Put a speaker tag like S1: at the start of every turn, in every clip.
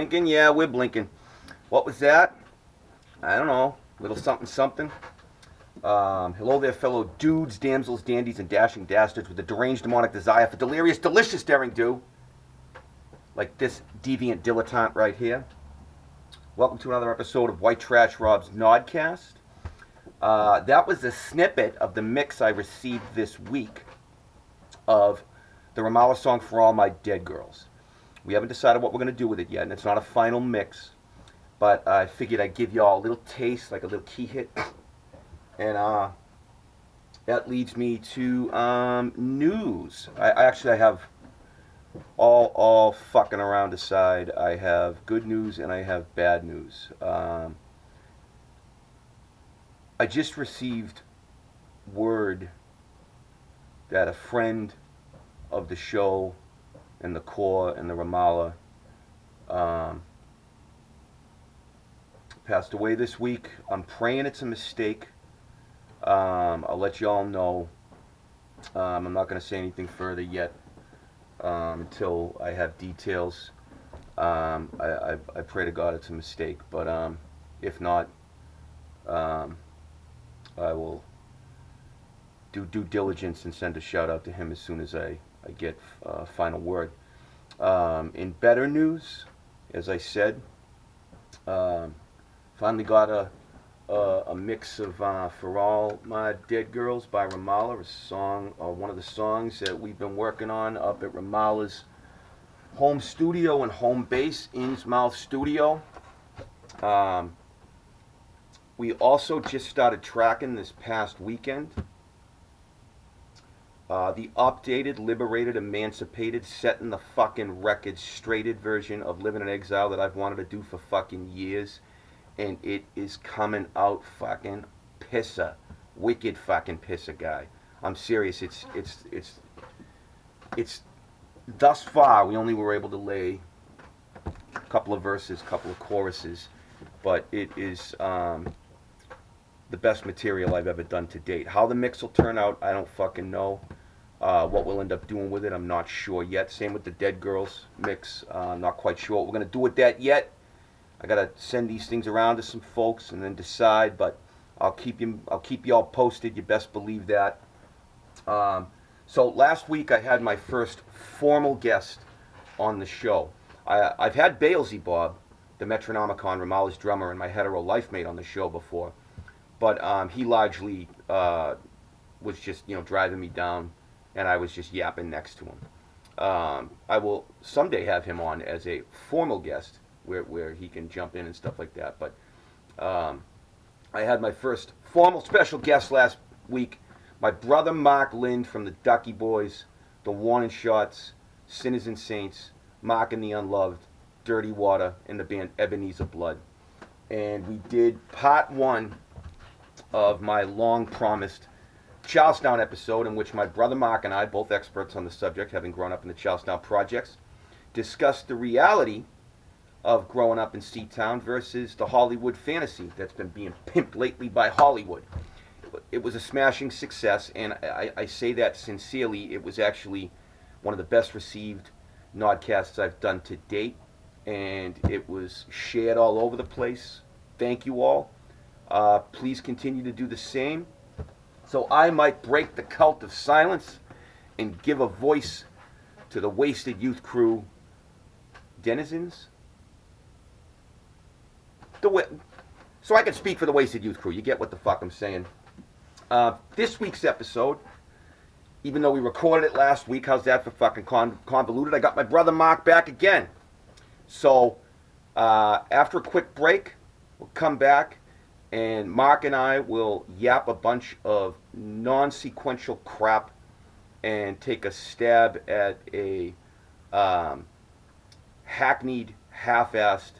S1: Blinking? Yeah, we're blinking. What was that? I don't know. Little something something. Hello there, fellow dudes, damsels, dandies, and dashing dastards with a deranged demonic desire for delirious, delicious daring do. Like this deviant dilettante right here. Welcome to another episode of White Trash Rob's Nodcast. That was a snippet of the mix I received this week of the RAMALLAH song For All My Dead Girls. We haven't decided what we're going to do with it yet, and it's not a final mix. But I figured I'd give y'all a little taste, like a little key hit. And that leads me to news. I have all fucking around aside. I have good news and I have bad news. I just received word that a friend of the show and the core and the RAMALLAH passed away this week. I'm praying it's a mistake. I'll let y'all know. I'm not going to say anything further yet until I have details. I pray to God it's a mistake, but if not, I will do due diligence and send a shout out to him as soon as I get final word. In better news, as I said, finally got a mix of For All My Dead Girls by RAMALLAH, a song, one of the songs that we've been working on up at RAMALLAH's home studio and home base, Innsmouth Studio. We also just started tracking this past weekend the updated, liberated, emancipated, setting the fucking record straighted version of Livin In Exile that I've wanted to do for fucking years. And it is coming out fucking pisser. Wicked fucking pisser, guy. I'm serious. It's thus far, we only were able to lay a couple of verses, a couple of choruses, but it is the best material I've ever done to date. How the mix will turn out, I don't fucking know. What we'll end up doing with it, I'm not sure yet. Same with the Dead Girls mix. I'm not quite sure what we're going to do with that yet. I gotta send these things around to some folks and then decide, but I'll keep y'all posted. You best believe that. So last week I had my first formal guest on the show. I've had Bailsy Bob, the Metronomicon, RAMALLAH's drummer, and my hetero life mate on the show before, but he largely was just driving me down, and I was just yapping next to him. I will someday have him on as a formal guest, where he can jump in and stuff like that. But I had my first formal special guest last week, my brother Mark Lind from the Ducky Boys, the Warning Shots, Sinners and Saints, Mark and the Unloved, Dirty Water, and the band Ebenezer Blood. And we did part one of my long-promised Charlestown episode, in which my brother Mark and I, both experts on the subject, having grown up in the Charlestown projects, discussed the reality of growing up in C-Town versus the Hollywood fantasy that's been being pimped lately by Hollywood. It was a smashing success, and I say that sincerely. It was actually one of the best received Nodcasts I've done to date, and it was shared all over the place. Thank you all. Please continue to do the same, so I might break the cult of silence and give a voice to the Wasted Youth Crew denizens. So I can speak for the Wasted Youth Crew. You get what the fuck I'm saying. This week's episode, even though we recorded it last week, how's that for fucking convoluted? I got my brother Mark back again. So after a quick break, we'll come back, and Mark and I will yap a bunch of non-sequential crap and take a stab at a hackneyed, half-assed,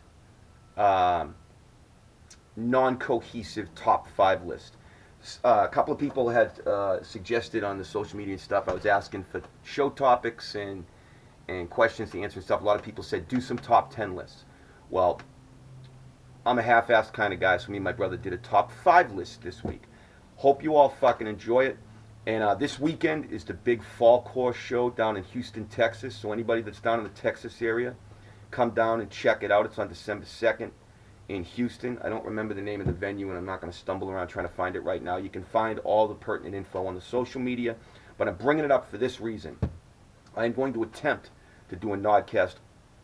S1: non-cohesive top 5 list. A couple of people had suggested on the social media and stuff. I was asking for show topics and questions to answer and stuff. A lot of people said do some top 10 lists. Well, I'm a half-assed kind of guy, so me and my brother did a top 5 list this week. Hope you all fucking enjoy it. And this weekend is the big FALLCORE show down in Houston, Texas. So anybody that's down in the Texas area, come down and check it out. It's on December 2nd in Houston. I don't remember the name of the venue, and I'm not going to stumble around trying to find it right now. You can find all the pertinent info on the social media, but I'm bringing it up for this reason. I am going to attempt to do a Nodcast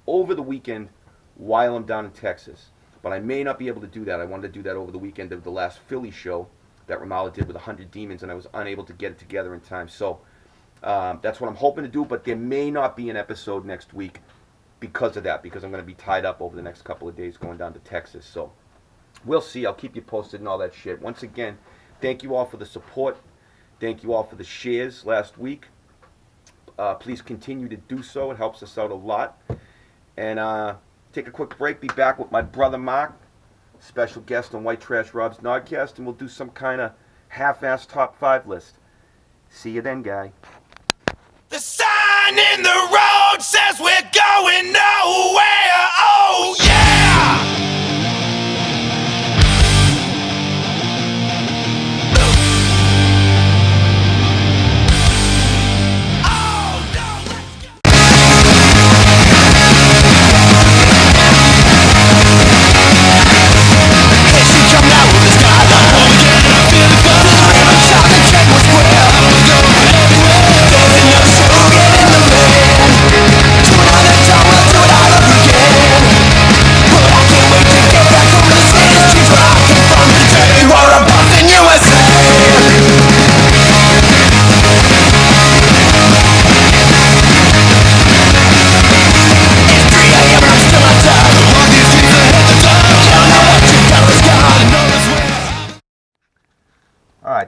S1: over the weekend while I'm down in Texas, but I may not be able to do that. I wanted to do that over the weekend of the last Philly show that RAMALLAH did with 100 Demons, and I was unable to get it together in time. So that's what I'm hoping to do, but there may not be an episode next week because of that, because I'm going to be tied up over the next couple of days going down to Texas. So we'll see. I'll keep you posted and all that shit. Once again, thank you all for the support. Thank you all for the shares last week. Please continue to do so. It helps us out a lot. And take a quick break. Be back with my brother Mark, special guest on White Trash Rob's Nodcast, and we'll do some kind of half-ass top 5 list. See you then, guy.
S2: The sign in the road says we're going nowhere. Oh yeah!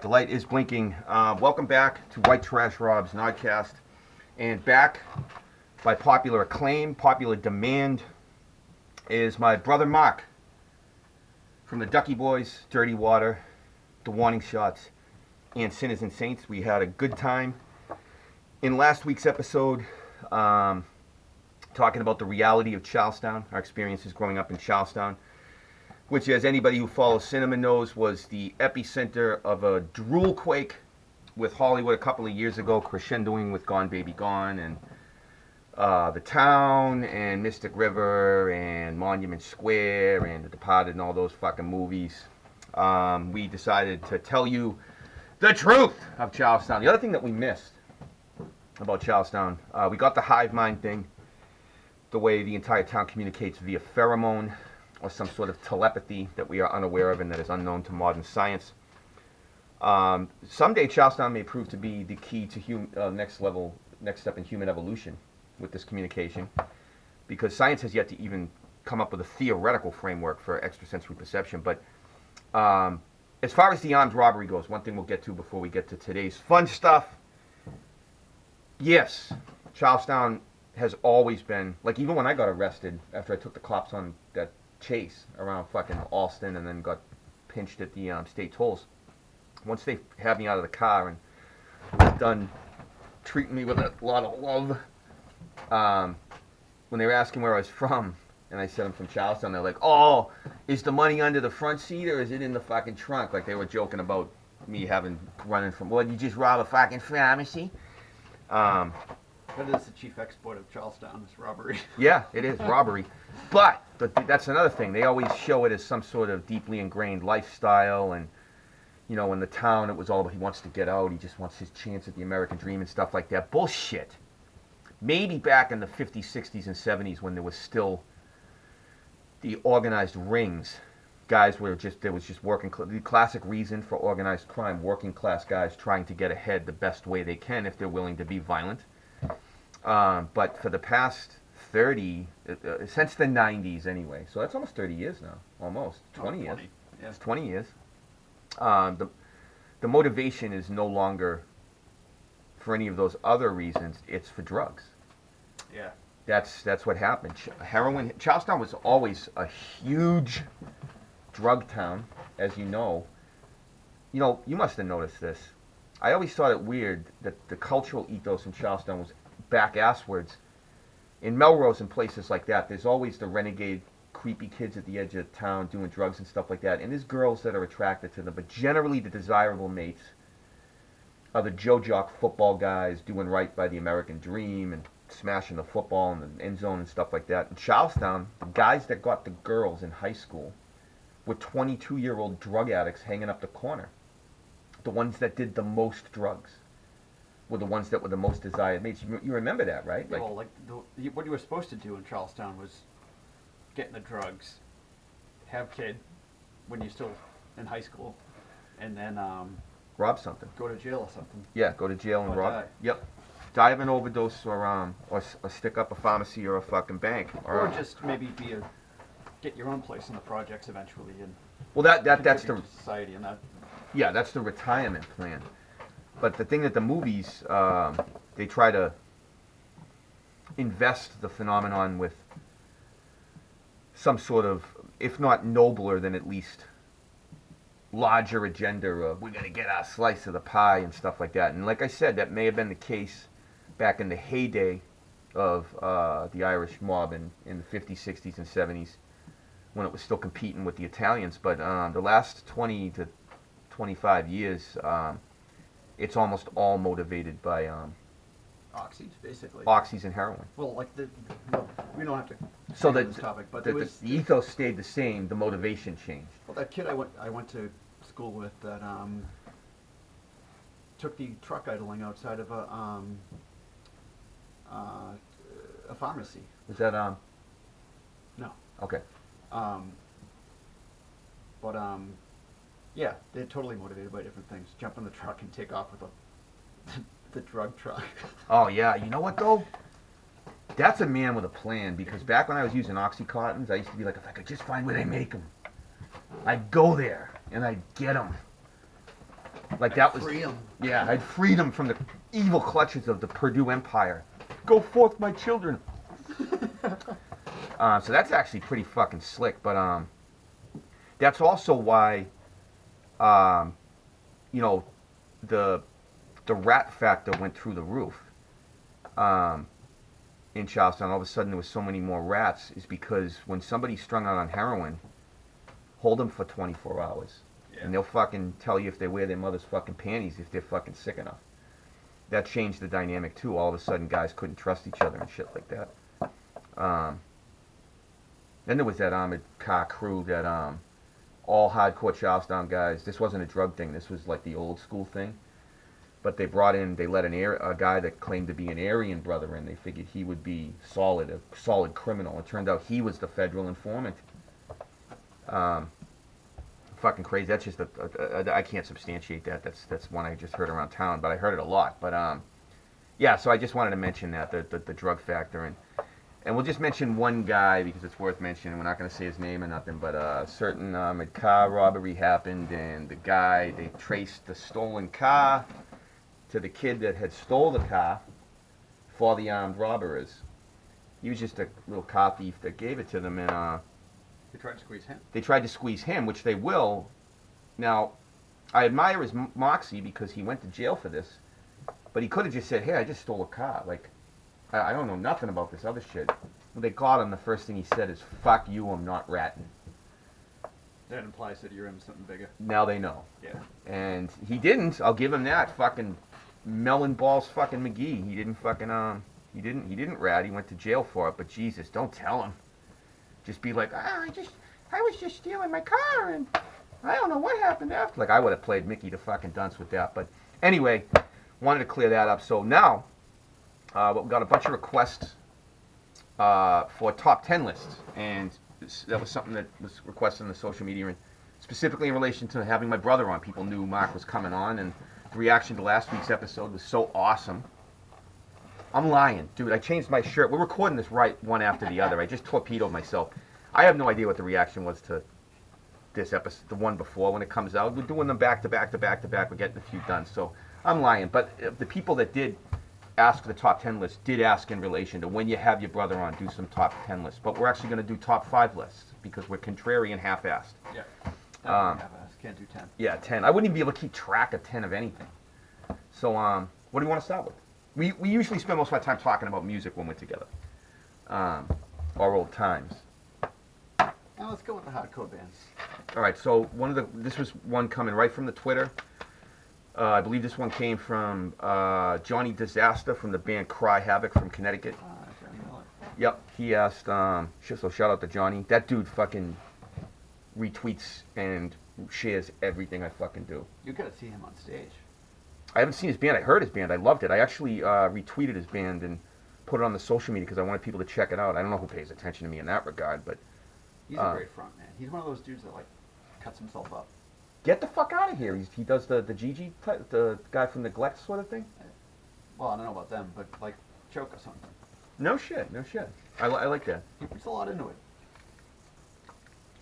S1: The light is blinking. Welcome back to White Trash Rob's Nodcast. And back by popular acclaim, popular demand, is my brother Mark from the Ducky Boys, Dirty Water, The Warning Shots, and Sinners and Saints. We had a good time in last week's episode talking about the reality of Charlestown, our experiences growing up in Charlestown, which, as anybody who follows cinema knows, was the epicenter of a drool quake with Hollywood a couple of years ago, crescendoing with Gone Baby Gone, and The Town, and Mystic River, and Monument Square, and The Departed, and all those fucking movies. We decided to tell you the truth of Charlestown. The other thing that we missed about Charlestown, we got the hive mind thing, the way the entire town communicates via pheromone, or some sort of telepathy that we are unaware of and that is unknown to modern science. Someday Charlestown may prove to be the key to next step in human evolution with this communication, because science has yet to even come up with a theoretical framework for extrasensory perception. But as far as the armed robbery goes, one thing we'll get to before we get to today's fun stuff. Yes, Charlestown has always been, like, even when I got arrested after I took the cops on that chase around fucking Alston and then got pinched at the state tolls. Once they had me out of the car and was done treating me with a lot of love, when they were asking where I was from, and I said I'm from Charlestown, they're like, "Oh, is the money under the front seat or is it in the fucking trunk?" Like they were joking about me running from, well, you just rob a fucking pharmacy?
S3: That is the chief export of Charlestown, is robbery.
S1: Yeah, it is, robbery. But that's another thing. They always show it as some sort of deeply ingrained lifestyle, and, you know, in the town it was all about he wants to get out, he just wants his chance at the American dream and stuff like that. Bullshit. Maybe back in the 50s, 60s, and 70s when there was still the organized rings, guys were just, there was just working, the classic reason for organized crime, working class guys trying to get ahead the best way they can if they're willing to be violent. But for the past 30, since the 90s anyway, so that's almost 30 years now, almost, 20 years.
S3: Yeah.
S1: It's 20 years. The motivation is no longer for any of those other reasons, it's for drugs.
S3: Yeah.
S1: That's what happened. Heroin, Charlestown was always a huge drug town, as you know. You know, you must have noticed this. I always thought it weird that the cultural ethos in Charlestown was back asswards. In Melrose and places like that, there's always the renegade, creepy kids at the edge of town doing drugs and stuff like that. And there's girls that are attracted to them, but generally the desirable mates are the Joe Jock football guys doing right by the American dream and smashing the football in the end zone and stuff like that. In Charlestown, the guys that got the girls in high school were 22-year-old drug addicts hanging up the corner. The ones that did the most drugs were the ones that were the most desired mates. You remember that, right?
S3: Yeah, well, what you were supposed to do in Charlestown was get in the drugs, have kid when you're still in high school, and then
S1: rob something.
S3: go to jail or something.
S1: Yeah, go to jail and
S3: Or
S1: rob.
S3: die.
S1: Yep. Die of an overdose or stick up a pharmacy or a fucking bank.
S3: Or just maybe get your own place in the projects eventually and
S1: well, that's the
S3: contribute to society and that.
S1: yeah, that's the retirement plan. But the thing that the movies they try to invest the phenomenon with some sort of, if not nobler, then at least larger agenda of we're gonna get our slice of the pie and stuff like that. And like I said, that may have been the case back in the heyday of the Irish mob in the 50s, 60s, and 70s when it was still competing with the Italians. But the last 20 to 25 years, it's almost all motivated by
S3: Oxys, basically.
S1: oxys and heroin.
S3: Well, like we don't have to
S1: So
S3: stay
S1: that
S3: on this topic, but
S1: the ethos stayed the same, the motivation changed.
S3: well, that kid I went to school with that took the truck idling outside of a pharmacy.
S1: Was that
S3: No.
S1: okay?
S3: But yeah, they're totally motivated by different things. Jump in the truck and take off with the drug truck.
S1: Oh yeah, you know what though? That's a man with a plan, because back when I was using oxycontins, I used to be like, if I could just find where they make them, I'd go there and I'd get them. Like that was
S3: Free 'em.
S1: Yeah, I'd free them from the evil clutches of the Purdue Empire. Go forth, my children. So that's actually pretty fucking slick. But that's also why, you know, the rat factor went through the roof. In Charlestown, all of a sudden there was so many more rats, is because when somebody's strung out on heroin, hold them for 24 hours.
S3: Yeah.
S1: And they'll fucking tell you if they wear their mother's fucking panties if they're fucking sick enough. That changed the dynamic too. All of a sudden guys couldn't trust each other and shit like that. Then there was that armored car crew that all hardcore Charlestown guys, this wasn't a drug thing, this was like the old school thing. But they let a guy that claimed to be an Aryan brother in. They figured he would be a solid criminal. It turned out he was the federal informant. Fucking crazy. That's just I can't substantiate that. That's one I just heard around town, but I heard it a lot. But yeah. So I just wanted to mention that the drug factor, and we'll just mention one guy because it's worth mentioning. We're not going to say his name or nothing, but a certain car robbery happened, and the guy, they traced the stolen car to the kid that had stole the car for the armed robbers. He was just a little car thief that gave it to them, and
S3: They tried to squeeze him.
S1: they tried to squeeze him, which they will. Now, I admire his moxie because he went to jail for this, but he could have just said, hey, I just stole a car. Like, I don't know nothing about this other shit. When they caught him, the first thing he said is, fuck you, I'm not ratting.
S3: That implies that you're in something bigger.
S1: Now they know.
S3: Yeah.
S1: And he didn't. I'll give him that. Fucking melon balls fucking McGee. He didn't fucking, he didn't rat. He went to jail for it, but Jesus, don't tell him. Just be like, I was just stealing my car, and I don't know what happened after. Like, I would have played Mickey the fucking dunce with that. But anyway, wanted to clear that up. So now, we've got a bunch of requests for top 10 lists. And that was something that was requested in the social media, and specifically in relation to having my brother on. People knew Mark was coming on, and the reaction to last week's episode was so awesome. I'm lying, dude. I changed my shirt. We're recording this right one after the other. I just torpedoed myself. I have no idea what the reaction was to this episode, the one before when it comes out. We're doing them back to back to back to back. We're getting a few done, so I'm lying. But the people that did ask for the top 10 list did ask in relation to when you have your brother on, do some top 10 lists. But we're actually going to do top 5 lists because we're contrarian half-assed.
S3: Yeah. Can't do 10.
S1: Yeah, 10. I wouldn't even be able to keep track of 10 of anything. So, what do you want to start with? We usually spend most of our time talking about music when we're together. Our old times.
S3: Now let's go with the hardcore bands.
S1: All right, so this was one coming right from the Twitter. I believe this one came from Johnny Disaster from the band Cry Havoc from Connecticut.
S3: Johnny Miller.
S1: Yep, he asked, so shout out to Johnny. That dude fucking retweets and shares everything I fucking do.
S3: You gotta see him on stage.
S1: I haven't seen his band. I heard his band. I loved it. I actually retweeted his band and put it on the social media because I wanted people to check it out. I don't know who pays attention to me in that regard, but
S3: He's a great front man. He's one of those dudes that like cuts himself up.
S1: get the fuck out of here. He does the Gigi, the guy from Neglect sort of thing.
S3: Well, I don't know about them, but like Choke or something.
S1: No shit. I like that.
S3: He puts a lot into it.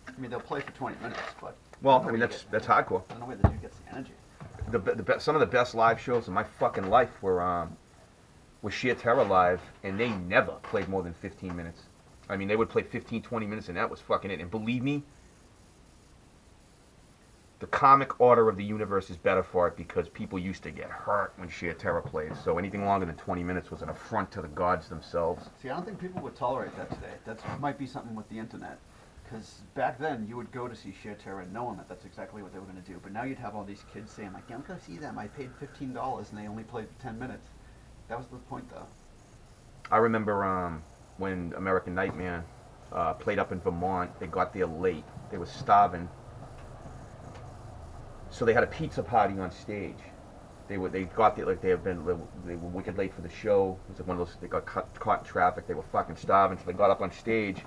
S3: I mean, they'll play for 20 minutes, but
S1: Well,
S3: don't know
S1: I mean
S3: where
S1: that's
S3: you
S1: that's
S3: get-
S1: hardcore.
S3: I don't know where the dude gets the energy.
S1: Some of the best live shows of my fucking life were Sheer Terror live, and they never played more than 15 minutes. I mean, they would play 15, 20 minutes, and that was fucking it. And believe me, the comic order of the universe is better for it because people used to get hurt when Sheer Terror played. So anything longer than 20 minutes was an affront to the gods themselves.
S3: See, I don't think people would tolerate that today. That might be something with the internet. Because back then, you would go to see Sheer Terror knowing that that's exactly what they were going to do. But now you'd have all these kids saying, like, yeah, I'm going to see them. I paid $15 and they only played for 10 minutes. That was the point, though.
S1: I remember when American Nightmare played up in Vermont. They got there late. They were starving. So they had a pizza party on stage. They got there like they were wicked late for the show. It was like one of those, they got caught in traffic. They were fucking starving, so they got up on stage.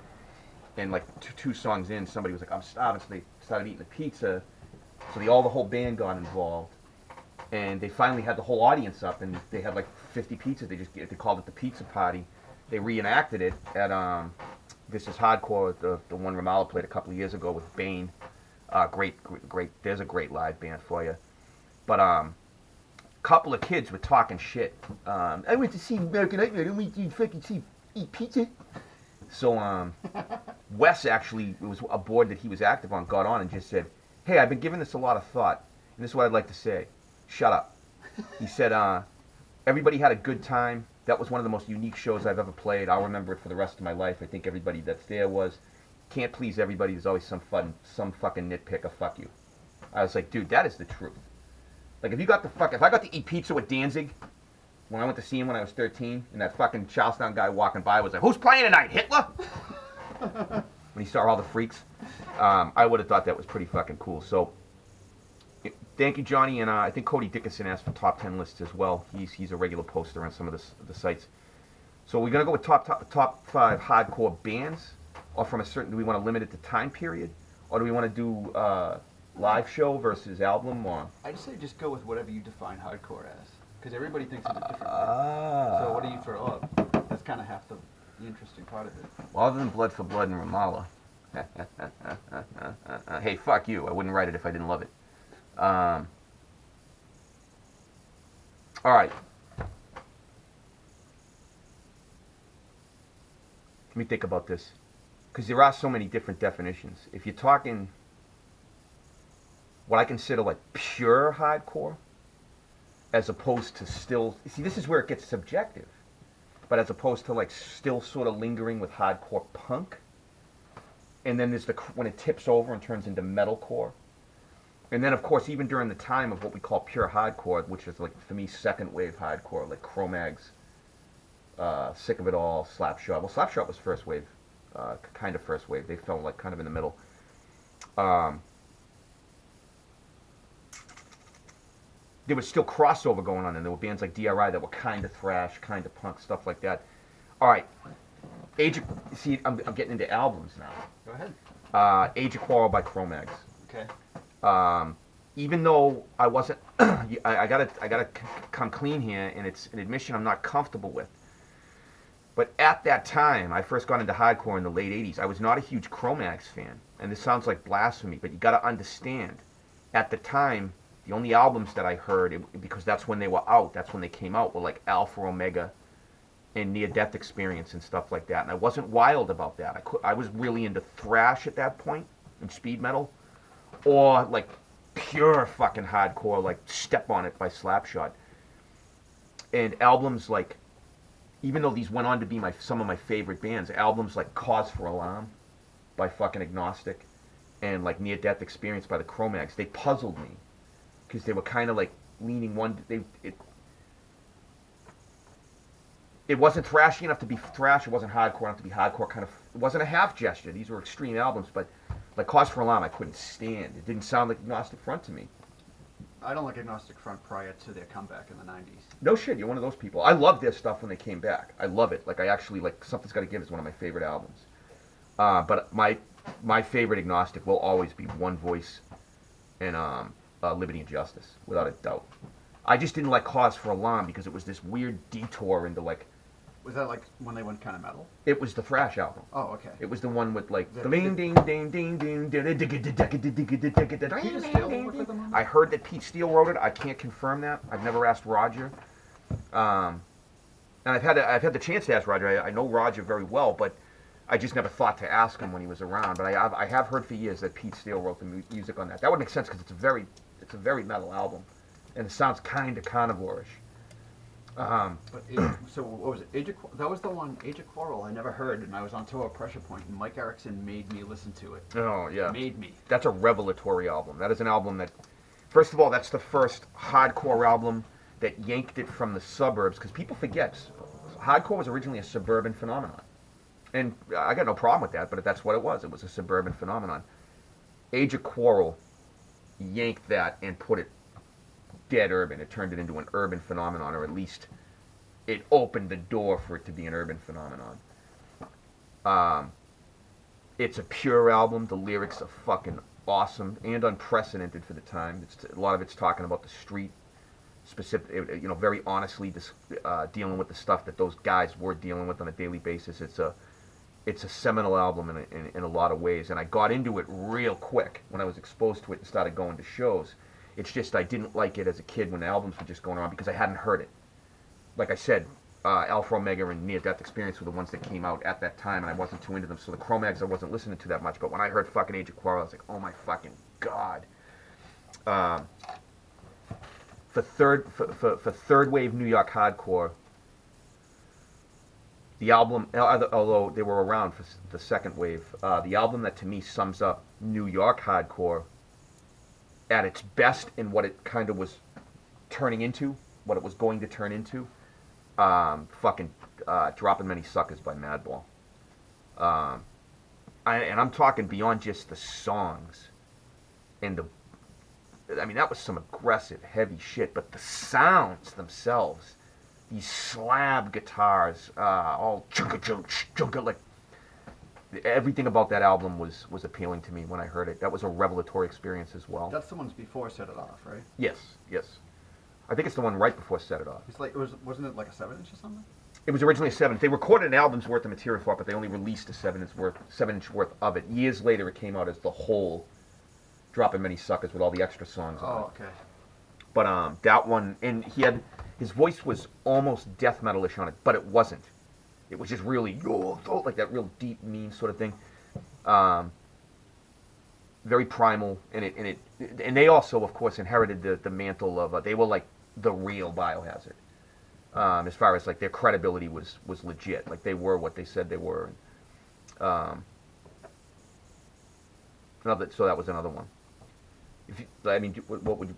S1: And like two songs in, somebody was like, "I'm starving," so they started eating the pizza. So the whole band got involved, and they finally had the whole audience up, and they had like 50 pizzas. They called it the pizza party. They reenacted it at This Is Hardcore, the one RAMALLAH played a couple of years ago with Bane. Great. There's a great live band for you. But couple of kids were talking shit. I went to see American Nightmare. I didn't went to fucking eat pizza. So Wes actually, it was a board that he was active on, got on and just said, "Hey, I've been giving this a lot of thought, and this is what I'd like to say. Shut up." He said, "Everybody had a good time. That was one of the most unique shows I've ever played. I'll remember it for the rest of my life. I think everybody that's there was. Can't please everybody. There's always some fucking nitpicker. Fuck you." I was like, dude, that is the truth. Like, if I got to eat pizza with Danzig when I went to see him when I was 13, and that fucking Charlestown guy walking by was like, "Who's playing tonight, Hitler?" When he saw all the freaks, I would have thought that was pretty fucking cool. So, thank you, Johnny, and I think Cody Dickinson asked for top 10 lists as well. He's a regular poster on some of the sites. So we're gonna go with top 5 hardcore bands, or from a certain. Do we want to limit it to time period, or do we want to do live show versus album? Or
S3: I'd say just go with whatever you define hardcore as. Because everybody thinks of it differently. So what do you throw up? That's kind of half the interesting part of it.
S1: well, other than Blood for Blood and Ramallah. Hey, fuck you. I wouldn't write it if I didn't love it. All right. Let me think about this. Because there are so many different definitions. If you're talking what I consider like pure hardcore, as opposed to still, see, this is where it gets subjective, but as opposed to like still sort of lingering with hardcore punk, and then there's when it tips over and turns into metalcore, and then of course even during the time of what we call pure hardcore, which is like for me second wave hardcore, like Cro-Mags, Sick of It All, Slapshot. Well, Slapshot was first wave, kind of first wave. They fell like kind of in the middle. There was still crossover going on, and there were bands like DRI that were kind of thrash, kind of punk, stuff like that. All right, see, I'm getting into albums now.
S3: Go ahead.
S1: Age of Quarrel by Cro-Mags.
S3: Okay.
S1: Even though I wasn't, I gotta come clean here, and it's an admission I'm not comfortable with. But at that time, I first got into hardcore in the late '80s. I was not a huge Cro-Mags fan, and this sounds like blasphemy, but you gotta understand, at the time, the only albums that I heard, because that's when they were out, that's when they came out, were like Alpha Omega and Near Death Experience and stuff like that. And I wasn't wild about that. I was really into thrash at that point, and speed metal, or like pure fucking hardcore, like Step On It by Slapshot. And albums like, even though these went on to be some of my favorite bands, albums like Cause for Alarm by fucking Agnostic, and like Near Death Experience by the Cro-Mags, they puzzled me. Because they were kind of like
S4: leaning it wasn't thrashy enough to be thrash. It wasn't hardcore enough to be hardcore. It wasn't a half gesture. These were extreme albums, but like Cause for Alarm, I couldn't stand. It didn't sound like Agnostic Front to me.
S3: I don't like Agnostic Front prior to their comeback in the 90s.
S4: No shit, you're one of those people. I love their stuff when they came back. I love it. Like I actually like Something's Gotta Give is one of my favorite albums. But my favorite Agnostic will always be One Voice and Liberty and Justice, without a doubt. I just didn't like Cause for Alarm because it was this weird detour into like.
S3: Was that like when they went kind of metal?
S4: It was the thrash album.
S3: Oh, okay.
S4: It was the one with like
S3: The-
S4: ding ding ding ding ding ding ding
S3: Peter Steele worked with them on that?
S4: I heard that Pete Steele wrote it. I can't confirm that. I've never asked Roger. And I've had the chance to ask Roger. I know Roger very well, but I just never thought to ask him when he was around. But I have heard for years that Pete Steele wrote the music on that. That would make sense because it's a very metal album, and it sounds kind of carnivore-ish.
S3: So what was it? That was the one, Age of Quarrel, I never heard, and I was on tour at Pressure Point, and Mike Erickson made me listen to it.
S4: Oh yeah,
S3: Made me.
S4: that's a revelatory album. That is an album that, first of all, that's the first hardcore album that yanked it from the suburbs, because people forget, hardcore was originally a suburban phenomenon. And I got no problem with that, but that's what it was. It was a suburban phenomenon. Age of Quarrel yanked that and put it dead urban. It turned it into an urban phenomenon, or at least it opened the door for it to be an urban phenomenon. It's a pure album. The lyrics are fucking awesome and unprecedented for the time. A lot of it's talking about the street, specific, very honestly, dealing with the stuff that those guys were dealing with on a daily basis. It's a seminal album in a lot of ways, and I got into it real quick when I was exposed to it and started going to shows. It's just I didn't like it as a kid when the albums were just going on because I hadn't heard it. Like I said, Alpha Omega and Near Death Experience were the ones that came out at that time, and I wasn't too into them. So the Cro-Mags I wasn't listening to that much. But when I heard fucking Age of Quarrel, I was like, oh my fucking god. For third wave New York hardcore, the album, although they were around for the second wave, the album that to me sums up New York hardcore at its best in what it kind of was turning into, what it was going to turn into, Droppin Many Suckers by Madball. And I'm talking beyond just the songs and that was some aggressive, heavy shit, but the sounds themselves, these slab guitars, all chunka, like, everything about that album was appealing to me when I heard it. That was a revelatory experience as well.
S3: That's the ones before Set It Off, right?
S4: Yes. I think it's the one right before Set It Off.
S3: It's like, wasn't it like a 7-inch or something?
S4: It was originally a 7. They recorded an album's worth of material for it, but they only released a 7-inch worth of it. Years later, it came out as the whole Droppin Many Suckers with all the extra songs on it.
S3: Oh, okay.
S4: But that one, and his voice was almost death metal-ish on it, but it wasn't. It was just really, like that real deep, mean sort of thing. Very primal, and they also, of course, inherited the mantle of, they were like the real Biohazard. As far as like their credibility was legit. Like they were what they said they were. So that was another one. What would you,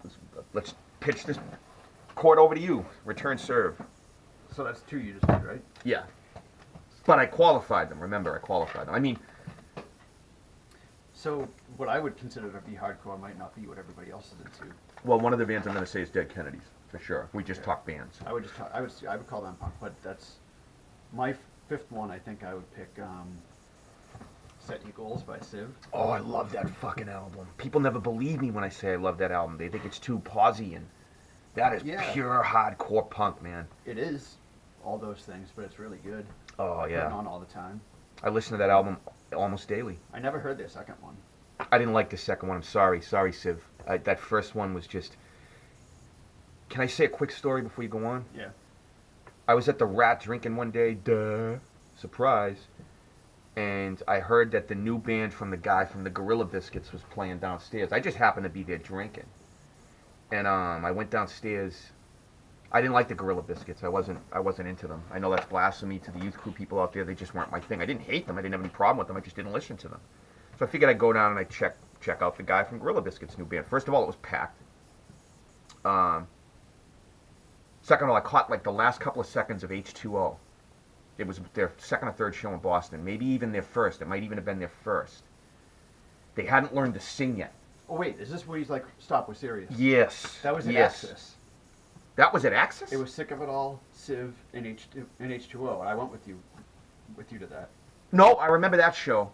S4: let's pitch this court over to you. Return serve.
S3: So that's 2 you just did, right?
S4: Yeah. But I qualified them. Remember, I qualified them.
S3: So what I would consider to be hardcore might not be what everybody else is into.
S4: Well, one of the bands I'm going to say is Dead Kennedys, for sure. We just talk bands.
S3: I would call them punk, but that's my fifth one. I think I would pick Set Your Goals by Civ.
S4: Oh, I love that fucking album. People never believe me when I say I love that album. They think it's too pausey, and that is pure hardcore punk, man.
S3: It is all those things, but it's really good.
S4: Oh,
S3: I
S4: yeah.
S3: put it on all the time.
S4: I listen to that album almost daily.
S3: I never heard their second one.
S4: I didn't like the second one. I'm sorry, Civ. That first one was just... Can I say a quick story before you go on?
S3: Yeah.
S4: I was at the Rat drinking one day. Surprise. And I heard that the new band from the guy from the Gorilla Biscuits was playing downstairs. I just happened to be there drinking. And I went downstairs. I didn't like the Gorilla Biscuits. I wasn't into them. I know that's blasphemy to the youth crew people out there. They just weren't my thing. I didn't hate them. I didn't have any problem with them. I just didn't listen to them. So I figured I'd go down and I'd check out the guy from Gorilla Biscuits' new band. First of all, it was packed. Second of all, I caught like the last couple of seconds of H2O. It was their second or third show in Boston, maybe even their first. It might even have been their first. They hadn't learned to sing yet.
S3: Oh wait, is this where he's like, "Stop, we're serious"?
S4: Yes.
S3: That was at
S4: yes.
S3: Axis.
S4: That was at Axis?
S3: It was Sick of It All, Civ, and H2O. I went with you to that.
S4: No, I remember that show.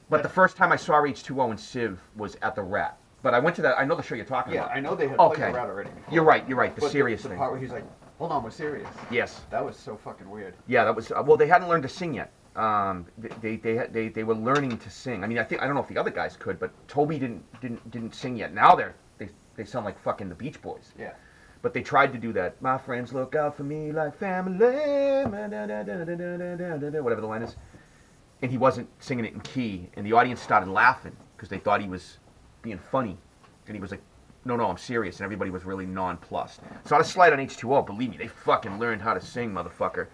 S4: But the first time I saw H2O and Civ was at the Rat. But I went to that. I know the show you're talking
S3: Yeah,
S4: about.
S3: I know they had played
S4: Okay.
S3: the Rat already. Before.
S4: You're right. The
S3: But
S4: serious
S3: the
S4: thing.
S3: part where he's like, "Hold on, we're serious."
S4: Yes.
S3: That was so fucking weird.
S4: Yeah, that was well. They hadn't learned to sing yet. They were learning to sing. I mean, I don't know if the other guys could, but Toby didn't sing yet. Now they sound like fucking the Beach Boys.
S3: Yeah.
S4: But they tried to do that. My friends look out for me like family, whatever the line is. And he wasn't singing it in key, and the audience started laughing because they thought he was being funny, and he was like, "No, I'm serious," and everybody was really nonplussed. It's not a slight on H2O, believe me, they fucking learned how to sing, motherfucker.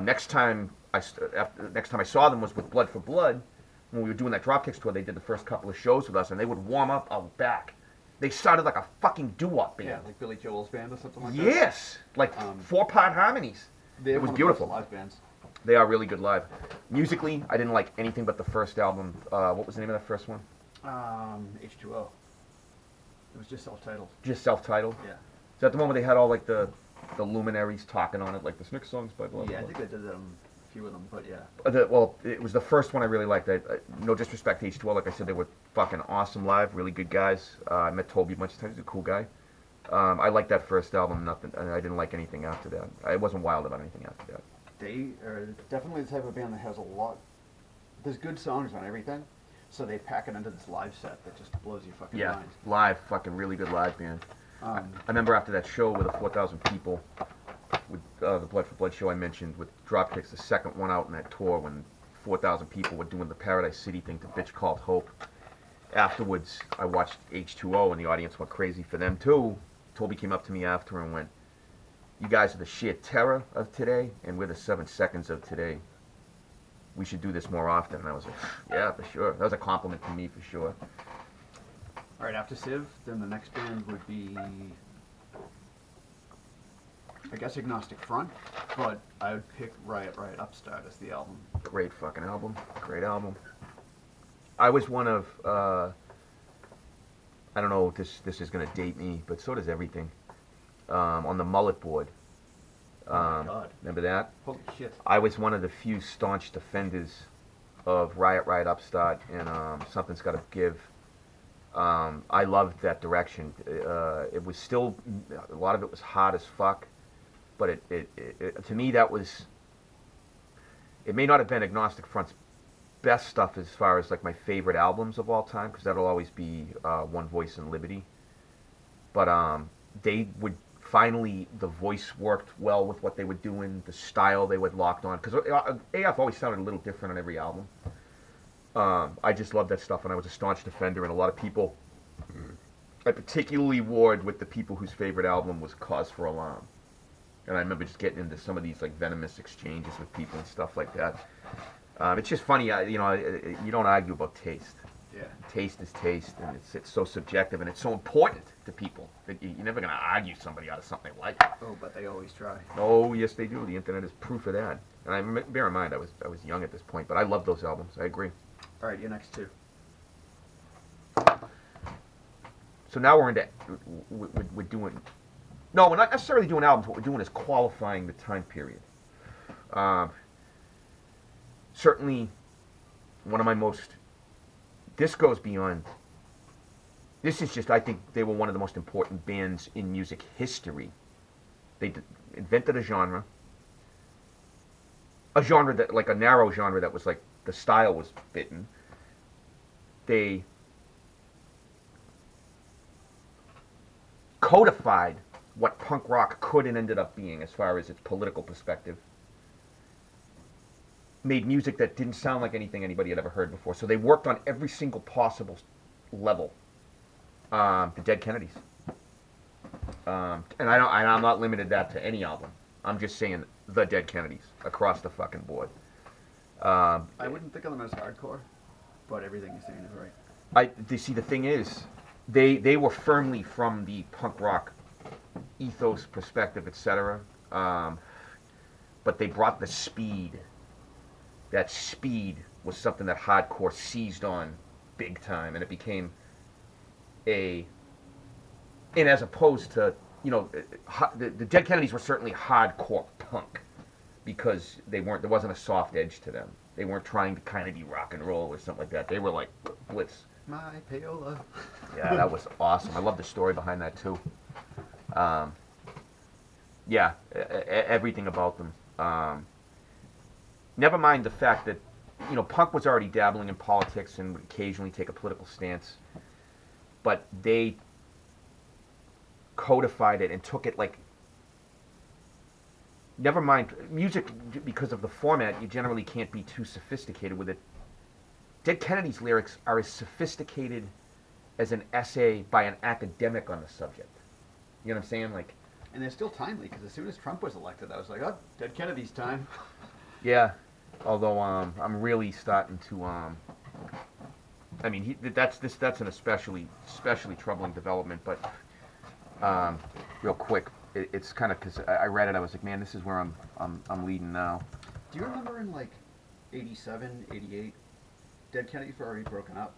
S4: Next time I saw them was with Blood for Blood. When we were doing that Dropkicks tour, they did the first couple of shows with us, and they would warm up out back. They sounded like a fucking doo-wop band.
S3: Yeah, like Billy Joel's band or something like that.
S4: Yes, like 4-part harmonies.
S3: They
S4: It was beautiful.
S3: Live bands.
S4: They are really good live. Musically, I didn't like anything but the first album. What was the name of that first one?
S3: H2O. It was just self-titled.
S4: Just self-titled.
S3: Yeah.
S4: Is that the one where they had all like the luminaries talking on it, like the Snick songs by blah blah?
S3: Yeah, I
S4: blah?
S3: think I did a few of them, but yeah.
S4: Well, it was the first one I really liked. No disrespect to H2O, like I said, they were fucking awesome live, really good guys. I met Toby a bunch of times. He's a cool guy. I liked that first album, nothing, and I didn't like anything after that. I wasn't wild about anything after that.
S3: They are definitely the type of band that has a lot. There's good songs on everything, so they pack it into this live set that just blows your fucking
S4: Yeah,
S3: mind.
S4: live, fucking really good live band. I remember after that show with the 4,000 people, with the Blood for Blood show I mentioned, with Dropkicks, the second one out in that tour, when 4,000 people were doing the Paradise City thing to Bitch Called Hope. Afterwards, I watched H2O, and the audience went crazy for them too. Toby came up to me after and went, "You guys are the sheer terror of today, and we're the 7 seconds of today. We should do this more often." And I was like, "Yeah, for sure." That was a compliment to me, for sure.
S3: All right, after Civ, then the next band would be, I guess, Agnostic Front, but I would pick Riot, Upstart as the album.
S4: Great fucking album. Great album. I was one of, I don't know if this is going to date me, but so does everything. On the Mullet board.
S3: Oh my God.
S4: Remember that?
S3: Holy shit.
S4: I was one of the few staunch defenders of Riot, Upstart, and Something's Gotta Give. I loved that direction. It was still, a lot of it was hard as fuck, but it to me that was, it may not have been Agnostic Front's best stuff as far as like my favorite albums of all time, because that'll always be One Voice and Liberty. But they would finally, the voice worked well with what they were doing, the style they would locked on, because AF always sounded a little different on every album. I just loved that stuff, and I was a staunch defender, and a lot of people, I particularly warred with the people whose favorite album was Cause for Alarm. And I remember just getting into some of these like venomous exchanges with people and stuff like that. It's just funny, you don't argue about taste.
S3: Yeah.
S4: Taste is taste, and it's so subjective, and it's so important to people that you're never going to argue somebody out of something they like.
S3: Oh, but they always try.
S4: Oh, yes, they do. The internet is proof of that. And bear in mind, I was young at this point, but I love those albums. I agree.
S3: All right, your next two.
S4: So now we're into, we're doing, no, we're not necessarily doing albums. What we're doing is qualifying the time period. Certainly, one of my most, this goes beyond, this is just, I think they were one of the most important bands in music history. They invented a genre that, like a narrow genre that was like, the style was bitten. They codified what punk rock could and ended up being as far as its political perspective. Made music that didn't sound like anything anybody had ever heard before. So they worked on every single possible level. The Dead Kennedys. And I'm not limited that to any album. I'm just saying the Dead Kennedys across the fucking board.
S3: I wouldn't think of them as hardcore, but everything you're saying is right.
S4: See, the thing is, they were firmly from the punk rock ethos, perspective, etc. But they brought the speed. That speed was something that hardcore seized on big time, and it became and as opposed to, you know, the Dead Kennedys were certainly hardcore punk because there wasn't a soft edge to them. They weren't trying to kind of be rock and roll or something like that. They were like blitz.
S3: My payola.
S4: Yeah, that was awesome. I love the story behind that too. Yeah, everything about them. Never mind the fact that, you know, punk was already dabbling in politics and would occasionally take a political stance, but they codified it and took it like, never mind music, because of the format, you generally can't be too sophisticated with it. Dead Kennedy's lyrics are as sophisticated as an essay by an academic on the subject. You know what I'm saying? Like,
S3: And they're still timely, because as soon as Trump was elected, I was like, oh, Dead Kennedy's time.
S4: yeah. Although I'm really starting to I mean, that's an especially troubling development. But real quick, it's kind of because I read it, I was like, man, this is where I'm leading now.
S3: Do you remember in like 87, 88, Dead Kennedys were already broken up,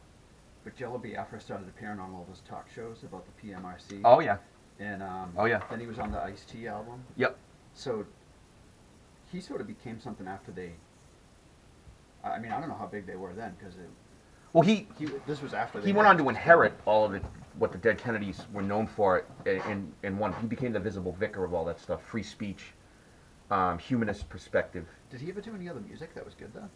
S3: but Jello Biafra started appearing on all those talk shows about the PMRC.
S4: Oh yeah.
S3: And
S4: Oh yeah.
S3: then he was on the Ice-T album.
S4: Yep.
S3: So he sort of became something after they. I mean, I don't know how big they were then, because
S4: Well, he
S3: this was after they.
S4: went on to inherit all of what the Dead Kennedys were known for. In one, he became the visible vicar of all that stuff: free speech, humanist perspective.
S3: Did he ever do any other music that was good though?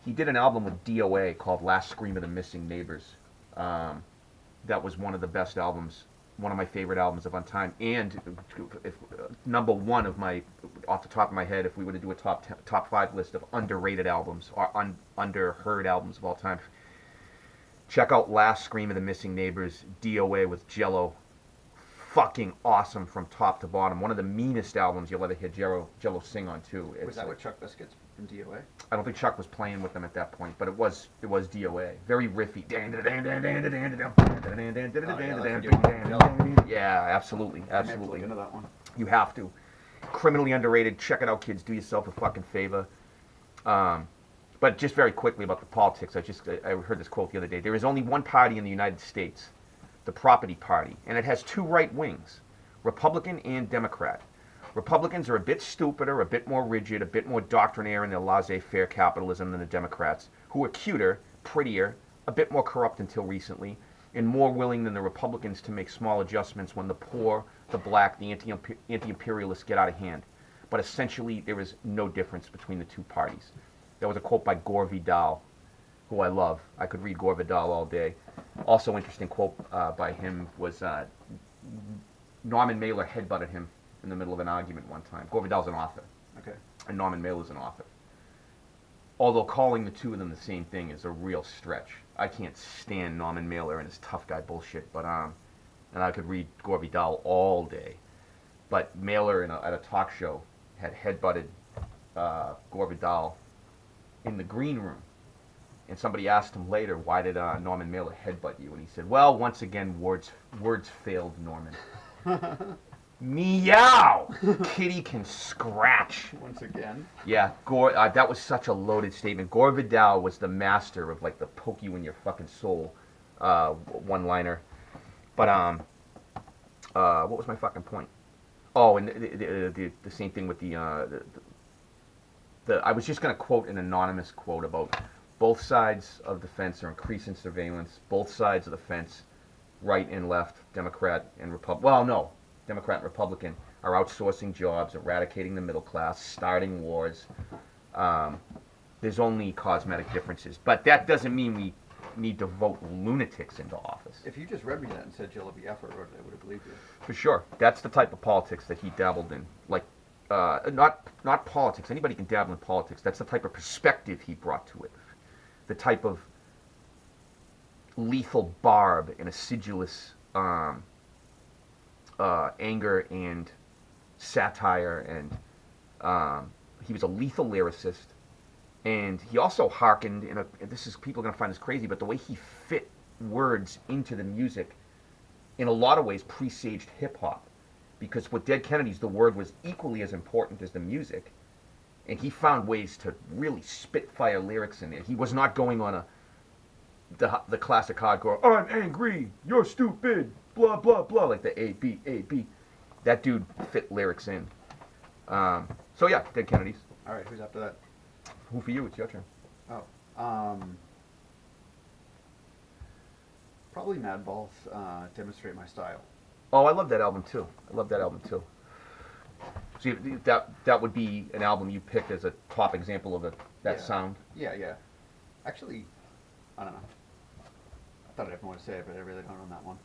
S4: He did an album with DOA called Last Scream of the Missing Neighbors. That was one of the best albums, one of my favorite albums of all time, and number one of my, off the top of my head, if we were to do a top 5 list of underrated albums or underheard albums of all time, check out Last Scream of the Missing Neighbors, DOA with Jello. Fucking awesome from top to bottom. One of the meanest albums you'll ever hear Jello sing on too.
S3: Was that with Chuck Biscuits from DOA?
S4: I don't think Chuck was playing with them at that point, but it was DOA. Very riffy. Yeah, absolutely,
S3: I may have to
S4: absolutely.
S3: look into that one.
S4: You have to. Criminally underrated. Check it out, kids. Do yourself a fucking favor. But just very quickly about the politics. I heard this quote the other day. There is only one party in the United States, the Property Party, and it has two right wings, Republican and Democrat. Republicans are a bit stupider, a bit more rigid, a bit more doctrinaire in their laissez-faire capitalism than the Democrats, who are cuter, prettier, a bit more corrupt until recently, and more willing than the Republicans to make small adjustments when the poor, the black, the anti-imperialists get out of hand. But essentially, there is no difference between the two parties. That was a quote by Gore Vidal, who I love. I could read Gore Vidal all day. Also interesting quote by him was Norman Mailer headbutted him in the middle of an argument one time. Gore Vidal's an author.
S3: Okay.
S4: And Norman Mailer's an author. Although calling the two of them the same thing is a real stretch. I can't stand Norman Mailer and his tough guy bullshit, but and I could read Gore Vidal all day. But Mailer at a talk show had headbutted Gore Vidal in the green room. And somebody asked him later, why did Norman Mailer headbutt you? And he said, well, once again, words failed Norman. Meow! Kitty can scratch.
S3: Once again.
S4: Yeah, Gore. That was such a loaded statement. Gore Vidal was the master of like the poke you in your fucking soul one-liner. But what was my fucking point? Oh, and the same thing with the I was just gonna quote an anonymous quote about both sides of the fence are increasing surveillance. Both sides of the fence, right and left, Democrat and Republican. Well, no. Democrat and Republican are outsourcing jobs, eradicating the middle class, starting wars. There's only cosmetic differences. But that doesn't mean we need to vote lunatics into office.
S3: If you just read me that and said Jello Biafra wrote it, I would have believed you.
S4: For sure. That's the type of politics that he dabbled in. Like, not politics. Anybody can dabble in politics. That's the type of perspective he brought to it. The type of lethal barb and acidulous anger and satire, and he was a lethal lyricist, and he also hearkened and this is, people are going to find this crazy, but the way he fit words into the music in a lot of ways presaged hip-hop. because with Dead Kennedys, the word was equally as important as the music. And he found ways to really spitfire lyrics in there. He was not going on the classic hardcore, I'm angry, you're stupid, blah, blah, blah, like the A, B, A, B. That dude fit lyrics in. So yeah, Dead Kennedys.
S3: All right, who's after that?
S4: Who for you? It's your turn.
S3: Oh, probably Madball's Demonstrate My Style.
S4: Oh, I love that album too. See, that would be an album you picked as a top example of that
S3: Yeah.
S4: sound.
S3: Yeah. Actually, I don't know. I thought I'd have more to say, but I really don't on that one.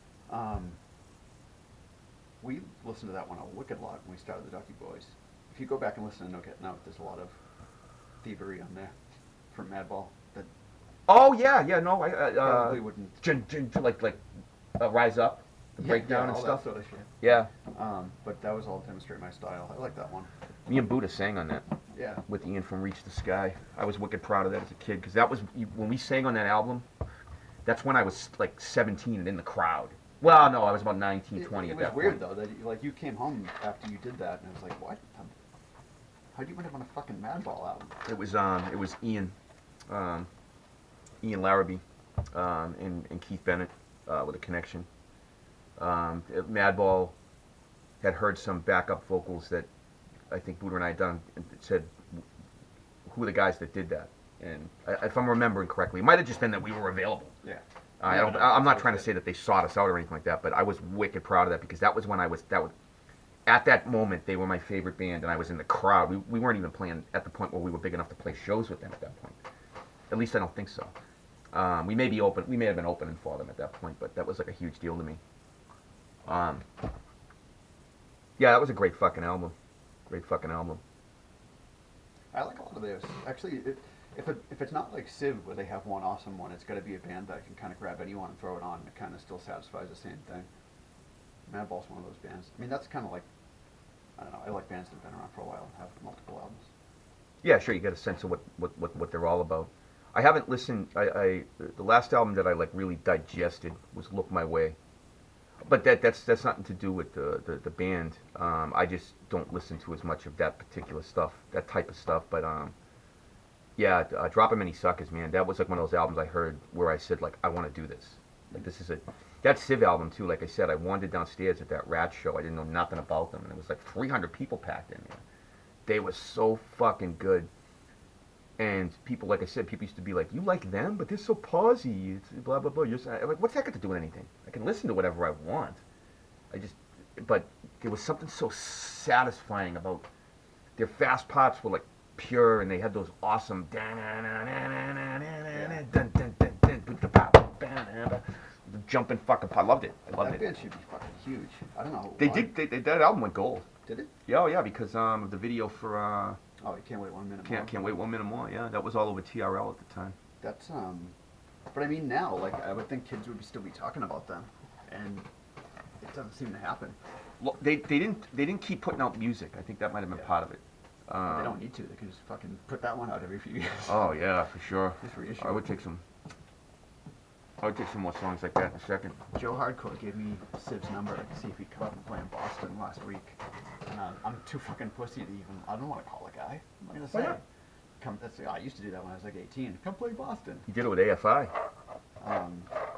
S3: We listened to that one a wicked lot when we started the Ducky Boys. If you go back and listen to No Get Out, there's a lot of thievery on there from Madball that
S4: Oh yeah, no,
S3: probably wouldn't.
S4: like Rise Up, the breakdown and
S3: all
S4: stuff.
S3: that sort of shit.
S4: Yeah,
S3: But that was all Demonstrate My Style. I like that one.
S4: me and Buddha sang on that
S3: Yeah.
S4: with Ian from Reach the Sky. I was wicked proud of that as a kid because that was when we sang on that album. That's when I was like 17 and in the crowd. Well, no, I was about 19, 20
S3: It
S4: at
S3: was
S4: that
S3: weird
S4: point.
S3: though that you came home after you did that and it was like, what? How do you end up on a fucking Madball album?
S4: It was Ian Larrabee, and Keith Bennett with a connection. Madball had heard some backup vocals that I think Buddha and I had done, and it said, who are the guys that did that? And if I'm remembering correctly, it might have just been that we were available.
S3: Yeah.
S4: I'm not trying to say that they sought us out or anything like that, but I was wicked proud of that because that was when at that moment, they were my favorite band, and I was in the crowd. We weren't even playing at the point where we were big enough to play shows with them at that point. At least I don't think so. We may have been opening for them at that point, but that was like a huge deal to me. Yeah, that was a great fucking album.
S3: I like a lot of theirs. Actually, if it's not like Civ where they have one awesome one, it's got to be a band that can kind of grab anyone and throw it on. And it kind of still satisfies the same thing. Madball's one of those bands. I mean, that's kind of like, I don't know. I like bands that have been around for a while and have multiple albums.
S4: Yeah, sure. You get a sense of what they're all about. I haven't listened. The last album that I like really digested was Look My Way, but that's nothing to do with the band. I just don't listen to as much of that particular stuff, that type of stuff. But yeah, Droppin Many Suckers, man, that was like one of those albums I heard where I said like I want to do this. Like this is that Civ album too. Like I said, I wandered downstairs at that Rat show. I didn't know nothing about them, and it was like 300 people packed in there. They were so fucking good. And people, like I said, people used to be like, you like them, but they're so pausey, it's blah, blah, blah. I'm like, what's that got to do with anything? I can listen to whatever I want. But there was something so satisfying about their fast parts were like pure, and they had those awesome the jumping fucking, I loved it.
S3: That band should be fucking huge. I don't know.
S4: They
S3: why.
S4: did, that album went gold.
S3: Did it?
S4: Yeah, oh yeah, because of the video for,
S3: Oh, you can't wait 1 minute more.
S4: Can't Wait 1 Minute More, yeah. That was all over TRL at the time.
S3: That's but I mean now, like I would think kids would still be talking about them, and it doesn't seem to happen.
S4: Well, they didn't keep putting out music. I think that might have been part of it.
S3: They don't need to. They can just fucking put that one out every few years.
S4: Oh yeah, for sure.
S3: Just reissue.
S4: I would take some more songs like that in a second.
S3: Joe Hardcore gave me Siv's number to see if he'd come up and play in Boston last week. And I'm too fucking pussy to even, I don't want to call a guy. I'm not going to say.
S4: Yeah.
S3: I used to do that when I was like 18. Come play Boston.
S4: You did it with AFI.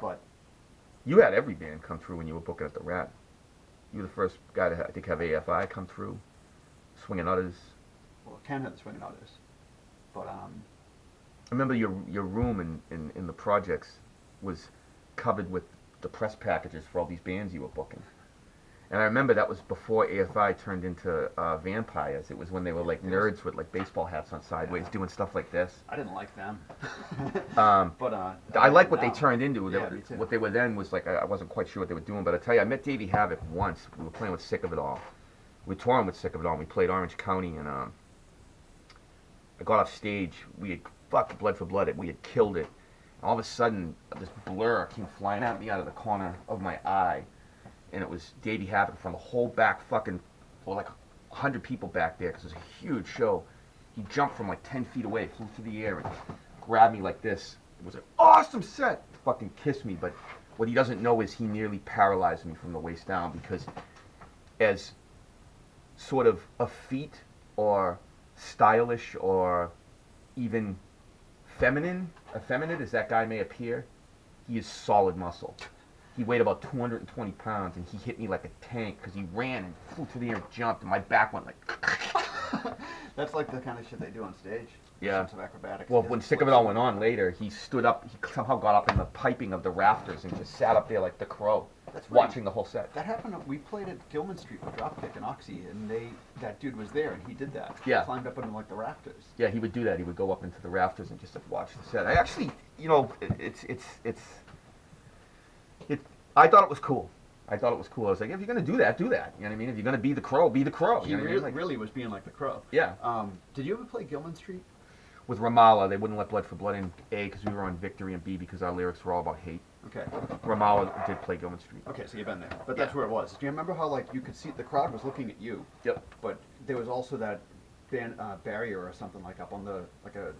S3: But
S4: You had every band come through when you were booking at the Rat. You were the first guy to, I think, have AFI come through. Swinging Utters.
S3: well, Ken had the Swingin' Utters. But
S4: I remember your room in the projects was covered with the press packages for all these bands you were booking. And I remember that was before AFI turned into vampires. It was when they were like nerds with like baseball hats on sideways doing stuff like this.
S3: I didn't like them.
S4: But I like what they turned into.
S3: Yeah, me too.
S4: What they were then was like, I wasn't quite sure what they were doing. But I tell you, I met Davey Havoc once. We were playing with Sick of It All. We were touring with Sick of It All. And we played Orange County. And I got off stage. We had fucked Blood for Blood. We had killed it. All of a sudden, this blur came flying at me out of the corner of my eye. And it was Davey Havoc from the whole back fucking, well, like 100 people back there, because it was a huge show. He jumped from like 10 feet away, flew through the air, and grabbed me like this. It was an awesome set. Fucking kissed me, but what he doesn't know is he nearly paralyzed me from the waist down, because as sort of effete or stylish or even effeminate as that guy may appear, he is solid muscle. He weighed about 220 pounds, and he hit me like a tank because he ran and flew through the air and jumped, and my back went like...
S3: That's like the kind of shit they do on stage.
S4: Yeah.
S3: Sorts of acrobatics.
S4: Well,
S3: He
S4: when
S3: has
S4: Sick of It All went on later, he stood up, he somehow got up in the piping of the rafters and just sat up there like the crow,
S3: That's weird.
S4: watching the whole set.
S3: That happened. We played at Gilman Street with Dropkick and Oxy, and that dude was there, and he did that.
S4: Yeah.
S3: He climbed up into like the rafters.
S4: Yeah, he would do that. He would go up into the rafters and just like, watch the set. I actually, you know, I thought it was cool. I thought it was cool. I was like, if you're gonna do that, do that. You know what I mean? If you're gonna be the crow, be the crow.
S3: He
S4: You know what I mean? Like,
S3: really was being like the crow.
S4: yeah.
S3: Did you ever play Gilman Street?
S4: With Ramallah, they wouldn't let Blood for Blood in, A, because we were on Victory, and B, because our lyrics were all about hate.
S3: Okay.
S4: Ramallah did play Gilman Street.
S3: Okay, so you've been there, but that's where it was. Do you remember how like you could see the crowd was looking at you,
S4: Yep.
S3: but there was also that barrier or something like up on the like a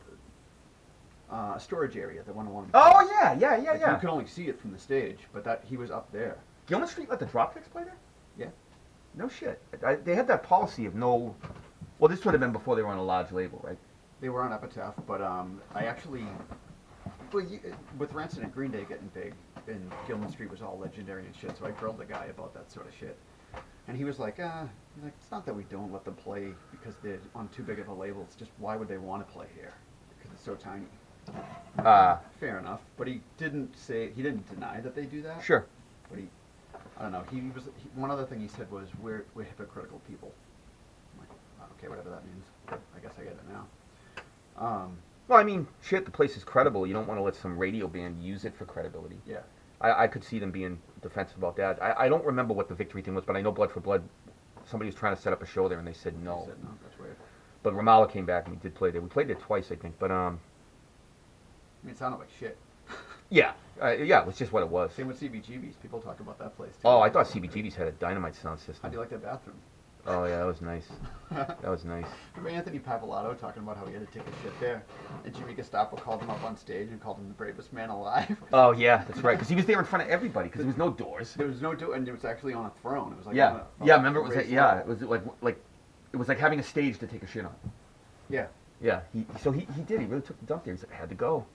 S3: storage area that went along.
S4: Oh, yeah.
S3: Like, you could only see it from the stage, but that he was up there.
S4: Gilman Street let the Dropkicks play there?
S3: Yeah.
S4: No shit. They had that policy of no... Well, this would have been before they were on a large label, right?
S3: They were on Epitaph, but I actually, well, with Rancid and Green Day getting big, and Gilman Street was all legendary and shit, so I grilled the guy about that sort of shit. And he was like, it's not that we don't let them play because they're on too big of a label, it's just why would they want to play here? Because it's so tiny. Fair enough, but he didn't deny that they do that.
S4: Sure.
S3: But I don't know, one other thing he said was, we're hypocritical people. I'm like, okay, whatever that means. I guess I get it now.
S4: Well, I mean, shit, the place is credible. You don't want to let some radio band use it for credibility.
S3: Yeah.
S4: I could see them being defensive about that. I don't remember what the Victory thing was, but I know Blood for Blood, somebody was trying to set up a show there, and they said no.
S3: He said no, that's weird.
S4: But Ramallah came back, and we did play there. We played there twice, I think, but,
S3: I mean, it sounded like shit.
S4: yeah, it was just what it was.
S3: Same with CBGB's. People talk about that place, too.
S4: Oh, I thought CBGB's had a dynamite sound system.
S3: How do you like that bathroom?
S4: Oh, yeah, that was nice. That was nice.
S3: Remember Anthony Pavolato talking about how he had to take a shit there, and Jimmy Gestapo called him up on stage and called him the bravest man alive?
S4: Oh, yeah, that's right, because he was there in front of everybody, because there was no doors.
S3: There was no door, and it was actually on a throne. It was like
S4: Yeah,
S3: on a
S4: yeah, remember it was
S3: raised
S4: like,
S3: level.
S4: it was like, it was like having a stage to take a shit on.
S3: Yeah.
S4: Yeah, he did, he really took the dump there, he's like, I had to go.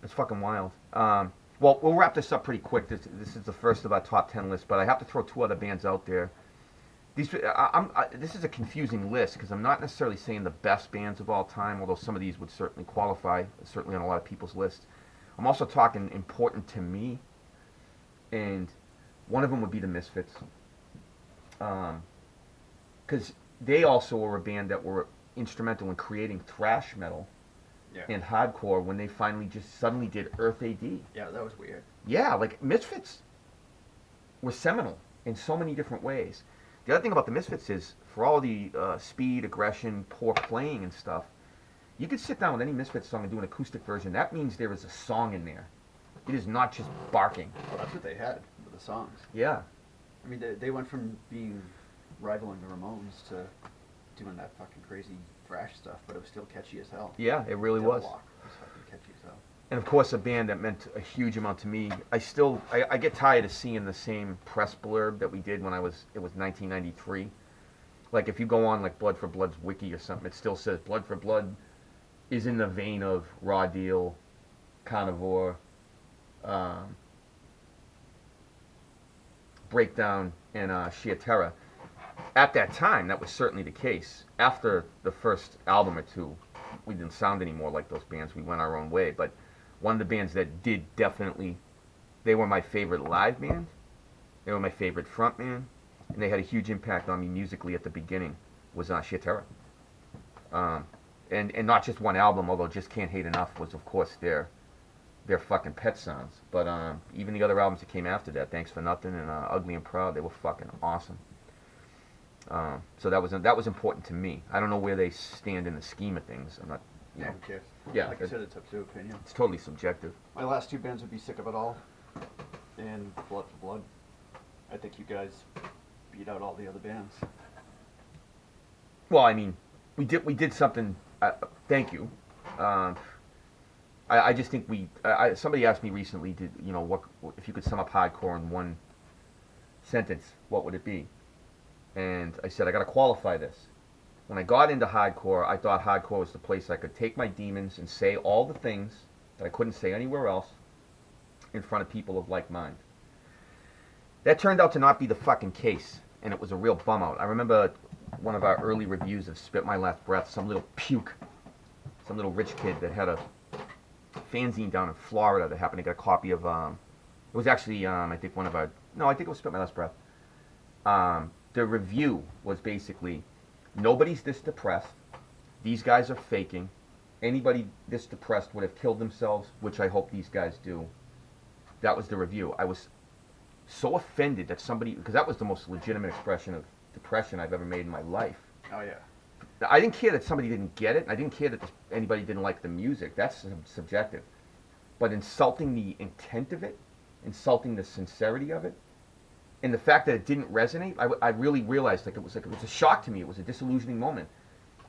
S4: It's fucking wild. Well, we'll wrap this up pretty quick. This is the first of our top 10 list, but I have to throw two other bands out there. This is a confusing list because I'm not necessarily saying the best bands of all time, although some of these would certainly qualify, certainly on a lot of people's lists. I'm also talking important to me, and one of them would be the Misfits. Because they also were a band that were instrumental in creating thrash metal and hardcore when they finally just suddenly did Earth AD.
S3: Yeah, that was weird.
S4: Yeah, like Misfits were seminal in so many different ways. The other thing about the Misfits is, for all the speed, aggression, poor playing and stuff, you could sit down with any Misfits song and do an acoustic version. That means there is a song in there. It is not just barking.
S3: Well, that's what they had with the songs.
S4: Yeah.
S3: I mean, they went from being rivaling the Ramones to doing that fucking crazy thrash stuff, but it was still catchy as hell.
S4: Yeah, it really
S3: Devil
S4: was.
S3: Lock was fucking catchy as hell.
S4: And of course, a band that meant a huge amount to me. I get tired of seeing the same press blurb that we did when it was 1993. Like if you go on like Blood for Blood's wiki or something, it still says Blood for Blood is in the vein of Raw Deal, Carnivore, Breakdown, and Sheer Terror. At that time, that was certainly the case. After the first album or two, we didn't sound any more like those bands. We went our own way. But one of the bands that did definitely, they were my favorite live band. They were my favorite front man. And they had a huge impact on me musically at the beginning, was Sheer Terror. And not just one album, although Just Can't Hate Enough was, of course, their fucking pet sounds. But even the other albums that came after that, Thanks for Nothing and Ugly and Proud, they were fucking awesome. So that was important to me. I don't know where they stand in the scheme of things. I'm not, you know.
S3: Who cares?
S4: Yeah,
S3: Like I said, it's up to opinion.
S4: It's totally subjective.
S3: My last two bands would be Sick of It All and Blood for Blood. I think you guys beat out all the other bands.
S4: Well, I mean, we did something. Thank you. I just think somebody asked me recently, what if you could sum up hardcore in one sentence, what would it be? And I said, I got to qualify this. When I got into hardcore, I thought hardcore was the place I could take my demons and say all the things that I couldn't say anywhere else in front of people of like mind. That turned out to not be the fucking case, and it was a real bum out. I remember one of our early reviews of Spit My Last Breath, some little puke, some little rich kid that had a fanzine down in Florida that happened to get a copy of, it was actually, I think one of our, no, I think it was Spit My Last Breath. The review was basically, nobody's this depressed, these guys are faking, anybody this depressed would have killed themselves, which I hope these guys do. That was the review. I was so offended that somebody, because that was the most legitimate expression of depression I've ever made in my life.
S3: Oh yeah.
S4: I didn't care that somebody didn't get it. I didn't care that anybody didn't like the music. That's subjective. But insulting the intent of it, insulting the sincerity of it, and the fact that it didn't resonate, I really realized it was a shock to me. It was a disillusioning moment.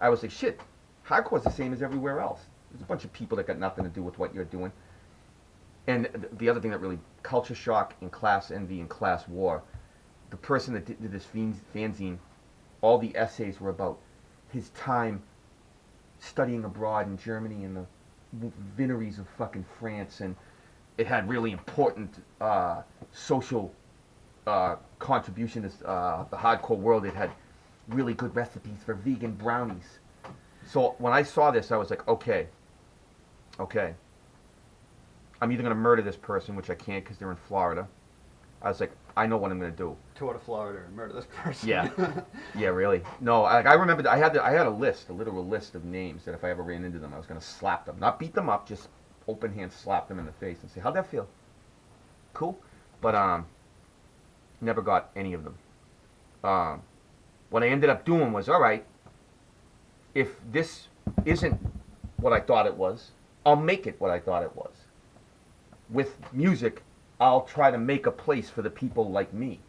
S4: I was like, shit, hardcore's the same as everywhere else. There's a bunch of people that got nothing to do with what you're doing. And the other thing that really, culture shock and class envy and class war, the person that did this fanzine, all the essays were about his time studying abroad in Germany and the vineries of fucking France, and it had really important social contribution to the hardcore world. It had really good recipes for vegan brownies. So when I saw this, I was like, okay, I'm either going to murder this person, which I can't because they're in Florida. I was like, I know what I'm going to do.
S3: Tour to Florida and murder this person.
S4: Yeah. Yeah, really. No, I remember I had a list, a literal list of names that if I ever ran into them, I was going to slap them. Not beat them up, just open hand slap them in the face and say, how'd that feel? Cool? But never got any of them. What I ended up doing was, all right, if this isn't what I thought it was, I'll make it what I thought it was. With music, I'll try to make a place for the people like me.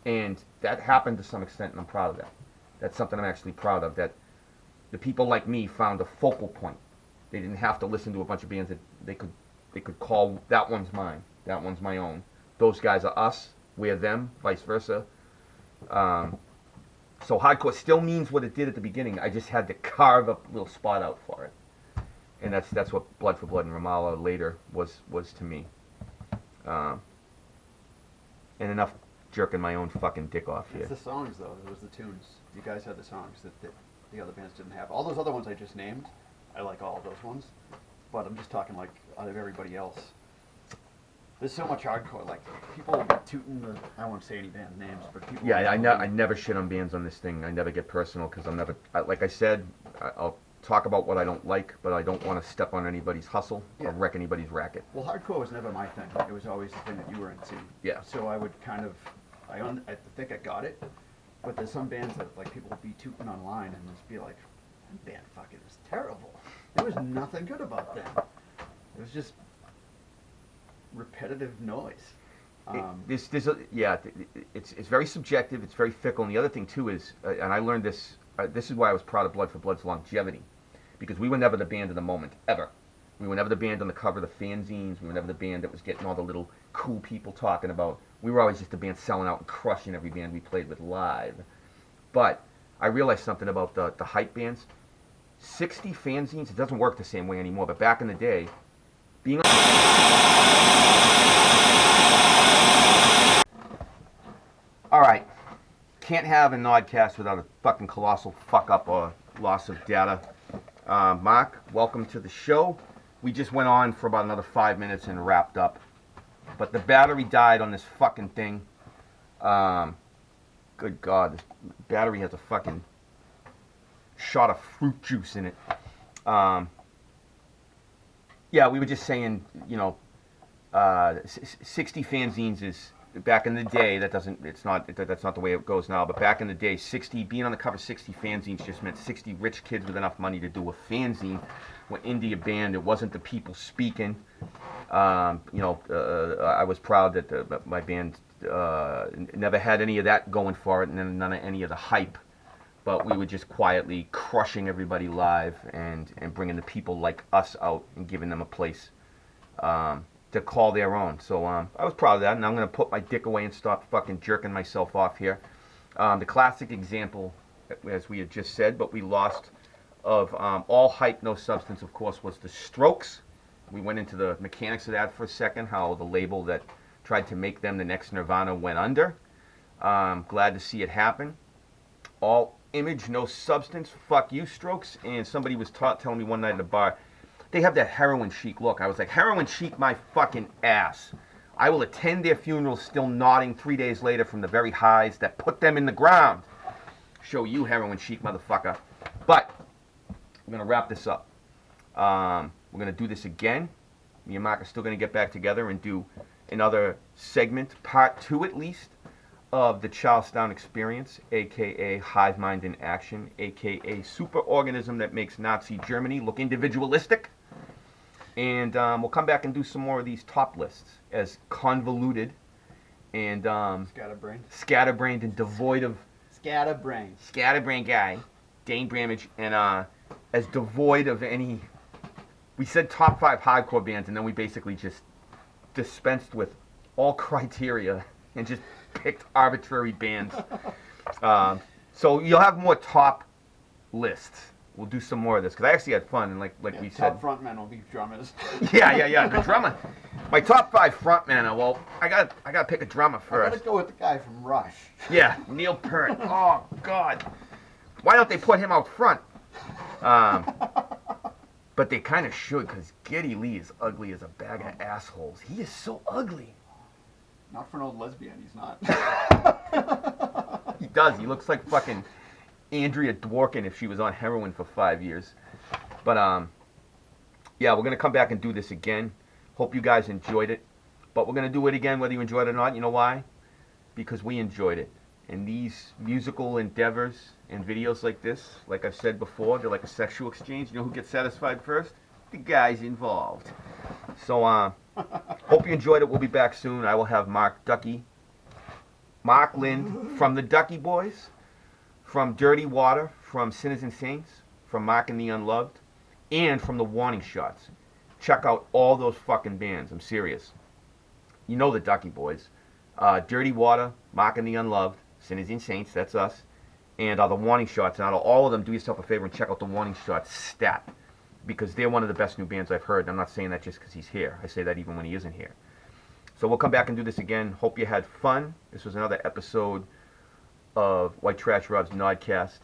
S4: And that happened to some extent, and I'm proud of that. That's something I'm actually proud of, that the people like me found a focal point. They didn't have to listen to a bunch of bands that they could call, that one's mine, that one's my own. Those guys are us, we're them, vice versa. So hardcore still means what it did at the beginning. I just had to carve a little spot out for it. And that's what Blood for Blood and Ramallah later was to me. And enough jerking my own fucking dick off here.
S3: It's the songs, though. It was the tunes. You guys had the songs that the other bands didn't have. All those other ones I just named, I like all of those ones. But I'm just talking like out of everybody else. There's so much hardcore. Like, people will be tooting the, I won't say any band names, but people...
S4: Yeah, I never shit on bands on this thing. I never get personal because I'm never... like I said, I'll talk about what I don't like, but I don't want to step on anybody's hustle or wreck anybody's racket.
S3: Well, hardcore was never my thing. It was always the thing that you were into.
S4: Yeah.
S3: So I would kind of... I think I got it, but there's some bands that like people would be tooting online and just be like, that band fucking was terrible. There was nothing good about them. It was just repetitive noise.
S4: It's very subjective. It's very fickle. And the other thing too is, and I learned this. This is why I was proud of Blood for Blood's longevity, because we were never the band of the moment ever. We were never the band on the cover of the fanzines. We were never the band that was getting all the little cool people talking about. We were always just the band selling out and crushing every band we played with live. But I realized something about the hype bands. 60 fanzines, it doesn't work the same way anymore, but back in the day, being Alright, can't have a Nodcast without a fucking colossal fuck up or loss of data. Mark, welcome to the show. We just went on for about another 5 minutes and wrapped up. But the battery died on this fucking thing. Good God, this battery has a fucking shot of fruit juice in it. Yeah, we were just saying, 60 fanzines is, back in the day, that's not the way it goes now, but back in the day, being on the cover of 60 fanzines just meant 60 rich kids with enough money to do a fanzine. When indie band, it wasn't the people speaking. I was proud that my band never had any of that going for it, and none of any of the hype. But we were just quietly crushing everybody live and bringing the people like us out and giving them a place to call their own. So I was proud of that, and I'm going to put my dick away and stop fucking jerking myself off here. The classic example, as we had just said, but we lost, of all hype, no substance, of course, was the Strokes. We went into the mechanics of that for a second, how the label that tried to make them the next Nirvana went under. Glad to see it happen. All image, no substance. Fuck you, Strokes. And somebody was telling me one night at a bar, they have that heroin chic look. I was like, heroin chic my fucking ass. I will attend their funerals still nodding 3 days later from the very highs that put them in the ground. Show you heroin chic, motherfucker. But we're going to wrap this up. We're going to do this again. Me and Mark are still going to get back together and do another segment, part 2 at least, of the Charlestown experience, aka Hive Mind in Action, aka superorganism that makes Nazi Germany look individualistic. And we'll come back and do some more of these top lists as convoluted and scatterbrained and devoid of scatterbrain guy, Dane Bramage, and as devoid of any. We said top 5 hardcore bands, and then we basically just dispensed with all criteria and just picked arbitrary bands. So you'll have more top lists. We'll do some more of this because I actually had fun, and like we said,
S3: top frontmen will be drummers.
S4: yeah. The drummer. My top 5 frontmen are, well, I got to pick a drummer first.
S3: I gotta go with the guy from Rush.
S4: Yeah, Neil Peart. Oh God, why don't they put him out front? But they kind of should, because Geddy Lee is ugly as a bag of assholes. He is so ugly.
S3: Not for an old lesbian, he's not.
S4: He does. He looks like fucking Andrea Dworkin if she was on heroin for 5 years. But, yeah, we're going to come back and do this again. Hope you guys enjoyed it. But we're going to do it again whether you enjoyed it or not. You know why? Because we enjoyed it. And these musical endeavors and videos like this, like I've said before, they're like a sexual exchange. You know who gets satisfied first? The guys involved. So, hope you enjoyed it. We'll be back soon. I will have Mark Lind from the Ducky Boys, from Dirty Water, from Sinners and Saints, from Mark and the Unloved, and from the Warning Shots. Check out all those fucking bands. I'm serious. You know the Ducky Boys. Dirty Water, Mark and the Unloved, Sinners and Saints, that's us, and the Warning Shots. And out of all of them, do yourself a favor and check out the Warning Shots stat, because they're one of the best new bands I've heard. I'm not saying that just because he's here. I say that even when he isn't here. So we'll come back and do this again. Hope you had fun. This was another episode of White Trash Rob's Nodcast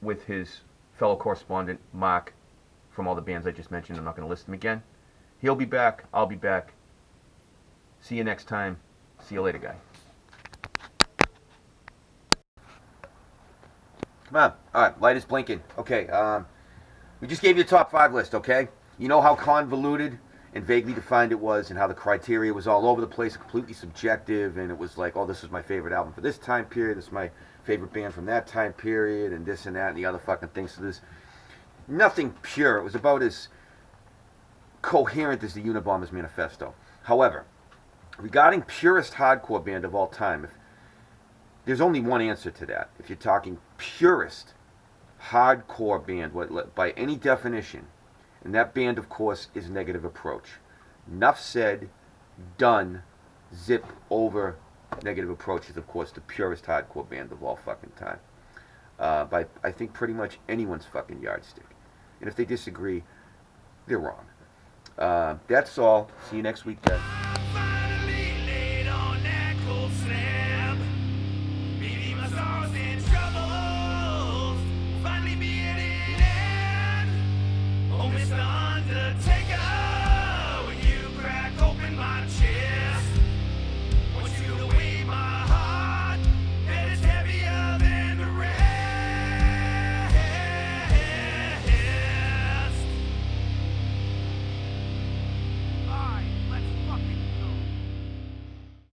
S4: with his fellow correspondent, Mark, from all the bands I just mentioned. I'm not going to list them again. He'll be back. I'll be back. See you next time. See you later, guy.
S1: Come on. All right, light is blinking. Okay, we just gave you the top 5 list, okay? You know how convoluted and vaguely defined it was, and how the criteria was all over the place, completely subjective, and it was like, oh, this is my favorite album for this time period, this is my favorite band from that time period, and this and that and the other fucking things. So there's nothing pure. It was about as coherent as the Unabomber's Manifesto. However, regarding purest hardcore band of all time, there's only one answer to that. If you're talking purest hardcore band, by any definition, and that band, of course, is Negative Approach. Enough said, done, zip over. Negative Approach is, of course, the purest hardcore band of all fucking time. By, I think, pretty much anyone's fucking yardstick. And if they disagree, they're wrong. That's all. See you next week, guys.